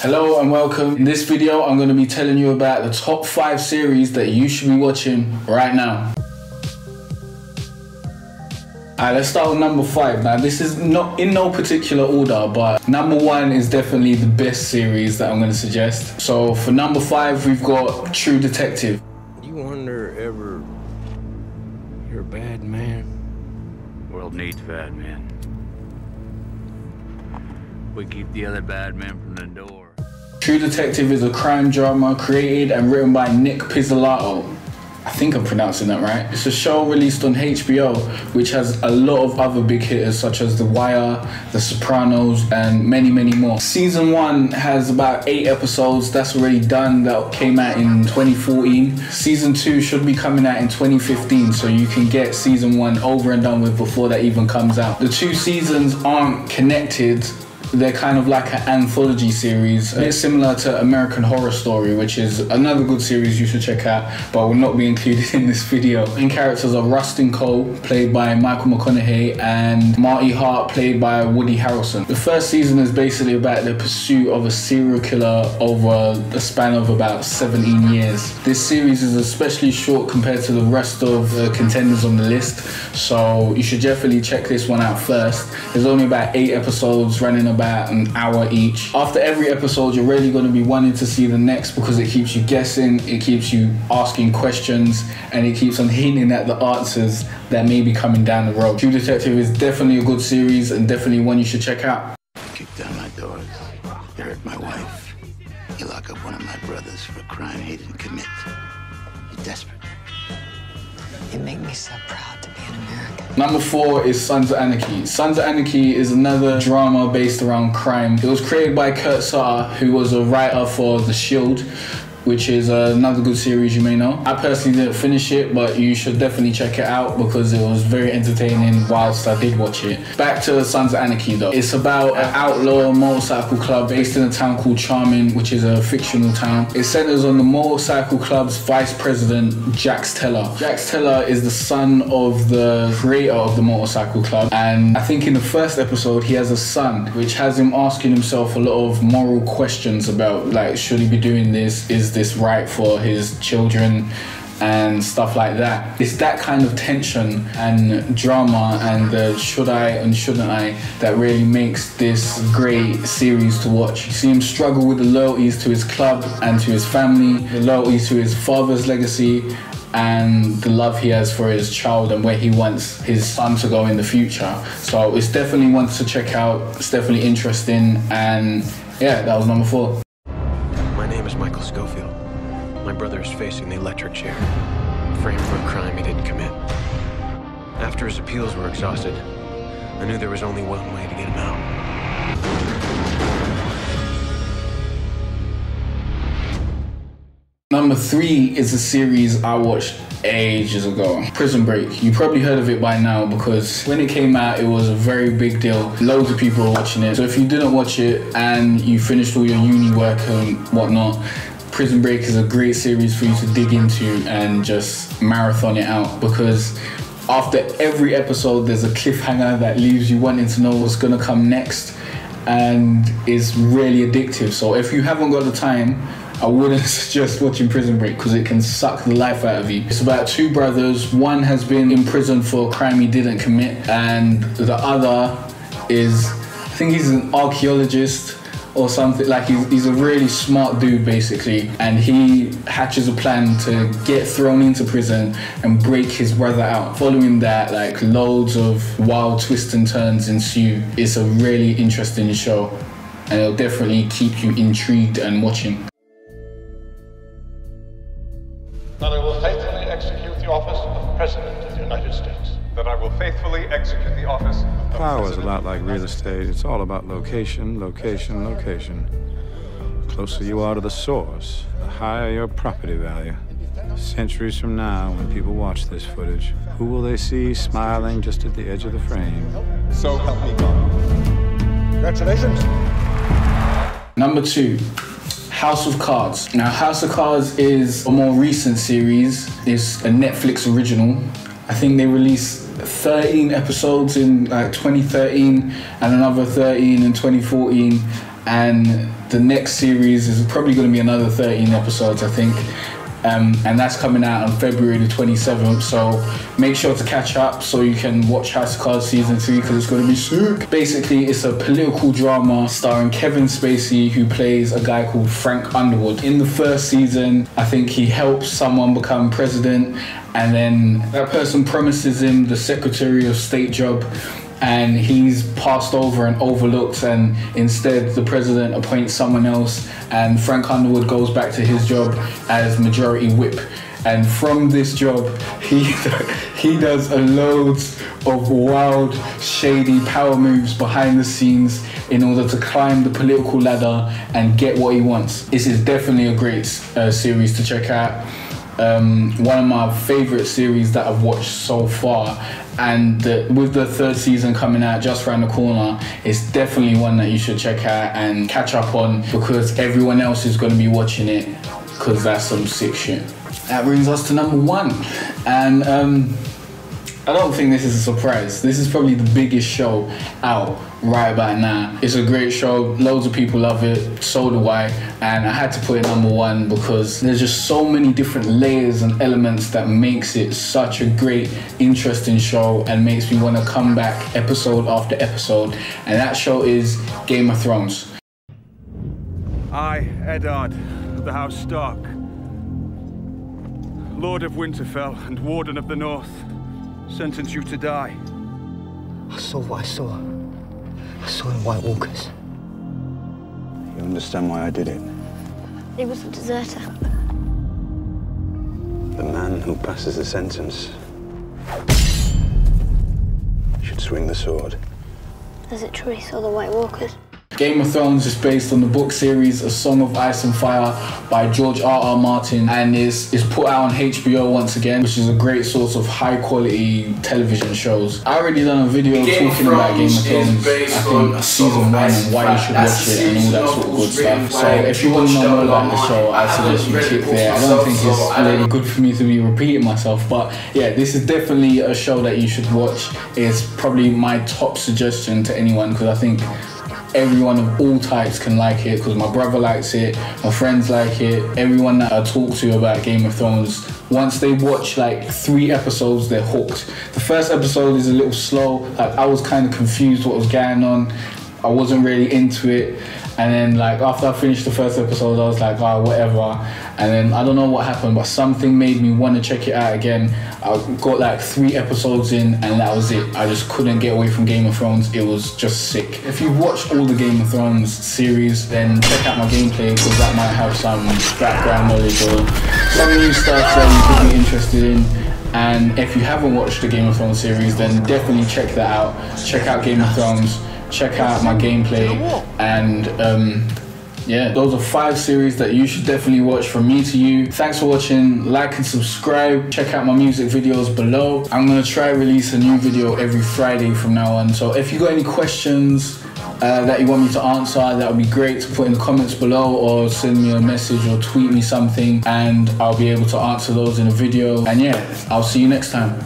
Hello and welcome. In this video, I'm going to be telling you about the top 5 series that you should be watching right now. Alright, let's start with number 5. Now, this is not in no particular order, but number 1 is definitely the best series that I'm going to suggest. So for number 5, we've got True Detective. You wonder ever you're a bad man? World needs bad men. We keep the other bad men from the door. True Detective is a crime drama created and written by Nick Pizzolatto. I think I'm pronouncing that right. It's a show released on HBO, which has a lot of other big hitters such as The Wire, The Sopranos, and many, many more. Season 1 has about 8 episodes. That's already done. That came out in 2014. Season 2 should be coming out in 2015, so you can get season 1 over and done with before that even comes out. The 2 seasons aren't connected. They're kind of like an anthology series. It's similar to American Horror Story, which is another good series you should check out, but will not be included in this video. Main characters are Rustin Cole, played by Michael McConaughey, and Marty Hart, played by Woody Harrelson. The first season is basically about the pursuit of a serial killer over the span of about 17 years. This series is especially short compared to the rest of the contenders on the list, so you should definitely check this one out first. There's only about 8 episodes running about an hour each. After every episode, you're really going to be wanting to see the next because it keeps you guessing, it keeps you asking questions, and it keeps on hinting at the answers that may be coming down the road. True Detective is definitely a good series and definitely one you should check out. You kick down my doors, you hurt my wife, you lock up one of my brothers for a crime he didn't commit. You're desperate. You make me so proud to be an American. Number 4 is Sons of Anarchy. Sons of Anarchy is another drama based around crime. It was created by Kurt Sutter, who was a writer for The Shield, which is another good series you may know. I personally didn't finish it, but you should definitely check it out because it was very entertaining whilst I did watch it. Back to Sons of Anarchy though. It's about an outlaw motorcycle club based in a town called Charming, which is a fictional town. It centers on the motorcycle club's vice president, Jax Teller. Jax Teller is the son of the creator of the motorcycle club, and I think in the first episode he has a son, which has him asking himself a lot of moral questions about, like, should he be doing this? Is this right for his children and stuff like that. It's that kind of tension and drama and should I and shouldn't I that really makes this great series to watch. You see him struggle with the loyalties to his club and to his family, the loyalties to his father's legacy, and the love he has for his child and where he wants his son to go in the future. So it's definitely one to check out. It's definitely interesting, and yeah, that was number 4. My name is Michael Schofield. My brother is facing the electric chair, framed for a crime he didn't commit. After his appeals were exhausted, I knew there was only one way to get him out. Number 3 is a series I watched ages ago, Prison Break. You probably heard of it by now because when it came out it was a very big deal. Loads of people were watching it. So if you didn't watch it and you finished all your uni work and whatnot, Prison Break is a great series for you to dig into and just marathon it out, because after every episode there's a cliffhanger that leaves you wanting to know what's gonna come next, and is really addictive. So if you haven't got the time, I wouldn't suggest watching Prison Break because it can suck the life out of you. It's about 2 brothers. One has been in prison for a crime he didn't commit, and the other is, I think he's an archaeologist or something. Like he's a really smart dude basically, and he hatches a plan to get thrown into prison and break his brother out. Following that, like, loads of wild twists and turns ensue. It's a really interesting show and it'll definitely keep you intrigued and watching. That I will faithfully execute the office of President of the United States. That I will faithfully execute the office of Power is a lot like real estate. It's all about location, location, location. The closer you are to the source, the higher your property value. Centuries from now, when people watch this footage, who will they see smiling just at the edge of the frame? So help me God. Congratulations. Number 2. House of Cards. Now, House of Cards is a more recent series. It's a Netflix original. I think they released 13 episodes in like 2013 and another 13 in 2014. and the next series is probably going to be another 13 episodes, I think. And that's coming out on February the 27th, so make sure to catch up so you can watch House of Cards season 3 because it's going to be sick. Basically, it's a political drama starring Kevin Spacey, who plays a guy called Frank Underwood. In the first season, I think he helps someone become president, and then that person promises him the Secretary of State job, and he's passed over and overlooked, and instead the president appoints someone else, and Frank Underwood goes back to his job as majority whip. And from this job, he does a loads of wild, shady power moves behind the scenes in order to climb the political ladder and get what he wants. This is definitely a great series to check out. One of my favorite series that I've watched so far, and with the third season coming out just around the corner, it's definitely one that you should check out and catch up on, because everyone else is going to be watching it, because that's some sick shit. That brings us to number 1, and I don't think this is a surprise. This is probably the biggest show out right about now. It's a great show, loads of people love it, so do I, and I had to put it number 1 because there's just so many different layers and elements that makes it such a great, interesting show and makes me want to come back episode after episode, and that show is Game of Thrones. I, Eddard, of the House Stark, Lord of Winterfell and Warden of the North, sentence you to die. I saw what I saw. I saw in White Walkers. You understand why I did it? He was a deserter. The man who passes the sentence should swing the sword. Is it true he saw the White Walkers? Game of Thrones is based on the book series A Song of Ice and Fire by George R.R. Martin, and is put out on HBO once again, which is a great source of high quality television shows. I already done a video talking about Game of Thrones, I think season 1, and why you should watch it and all that sort of good stuff. So if you want to know more about the show, I suggest you click there. I don't think it's really good for me to be repeating myself, but yeah, this is definitely a show that you should watch. It's probably my top suggestion to anyone, because I think everyone of all types can like it, because my brother likes it, my friends like it, everyone that I talk to about Game of Thrones, once they watch like 3 episodes, they're hooked. The first episode is a little slow, like I was kind of confused what was going on, I wasn't really into it, and then like after I finished the first episode I was like, oh, whatever, and then I don't know what happened, but something made me want to check it out again. I got like 3 episodes in and that was it. I just couldn't get away from Game of Thrones. It was just sick. If you've watched all the Game of Thrones series, then check out my gameplay, because that might have some background knowledge or some new stuff that you could be interested in. And if you haven't watched the Game of Thrones series, then definitely check that out. Check out Game of Thrones, check out my gameplay, and yeah, those are 5 series that you should definitely watch from me to you. Thanks for watching, like and subscribe, check out my music videos below. I'm gonna try release a new video every Friday from now on, so if you got any questions that you want me to answer, that would be great to put in the comments below, or send me a message or tweet me something and I'll be able to answer those in a video. And yeah, I'll see you next time.